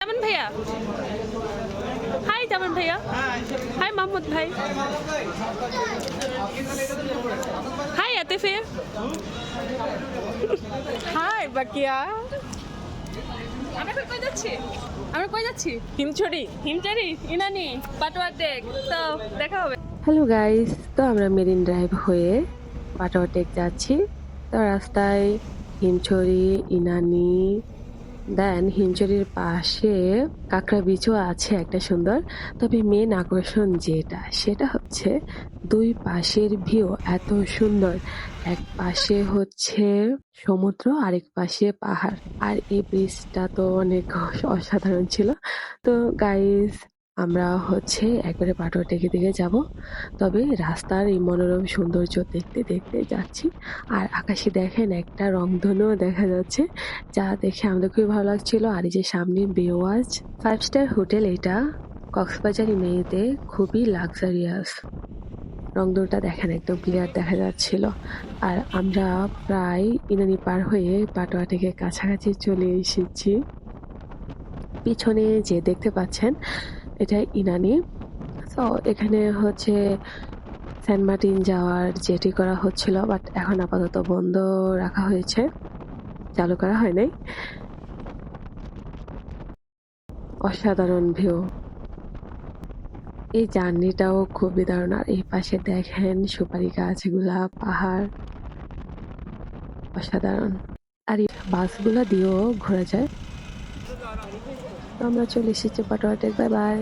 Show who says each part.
Speaker 1: জামান ভাইয়া, হাই জামান ভাইয়া, হাই মাহমুদ ভাই, হাই আতিফে, হাই বাকিয়া। আমরা কই যাচ্ছি? আমরা কই যাচ্ছি? হিমছড়ি। হিমছড়ি, ইনানি, পাটোয়ার টেক। তো দেখা হবে।
Speaker 2: হ্যালো গাইস, তো আমরা মেরিন ড্রাইভ হয়ে পাটোয়া টেক যাচ্ছি। তো রাস্তায় হিমছড়ি, ইনানি, দেন হিমছড়ির পাশে কাঁকড়া বিচও আছে একটা সুন্দর। তবে মেন আকর্ষণ যেটা সেটা হচ্ছে দুই পাশের ভিউ এত সুন্দর। এক পাশে হচ্ছে সমুদ্র, আরেক পাশে পাহাড়। আর এই ব্রিজটা তো অনেক অসাধারণ ছিল। তো গাইস, আমরা হচ্ছে একবারে পাটোয়া টেকের দিকে যাব। তবে রাস্তার এই মনোরম সৌন্দর্য দেখতে দেখতে যাচ্ছি। আর আকাশে দেখেন একটা রংধনুও দেখা যাচ্ছে, যা দেখে আমাদের খুবই ভালো লাগছিল। আর এই যে সামনে বেওয়াজ 5 স্টার হোটেল, এটা কক্সবাজার ইমেরিতে খুবই লাক্সারিয়াস। রংধনুটা দেখেন একদম ক্লিয়ার দেখা যাচ্ছিল। আর আমরা প্রায় ইনানি পার হয়ে পাটোয়া থেকে কাছাকাছি চলে এসেছি। পিছনে যে দেখতে পাচ্ছেন এটা ইনানি। তো এখানে হচ্ছে সেন্ট মার্টিন যাওয়ার জেটি করা হচ্ছিল, বাট এখন আপাতত বন্ধ রাখা হয়েছে, চালু করা হয় নাই। অসাধারণ ভিউ, এই জার্নিটাও খুবই দারুণ। আর এই পাশে দেখেন সুপারি গাছ, এগুলা পাহাড়, অসাধারণ। আর এই বাসগুলা দিয়েও ঘোরা যায়। তো আমরা চলে এসেছি পাটোয়া টেক। Bye bye.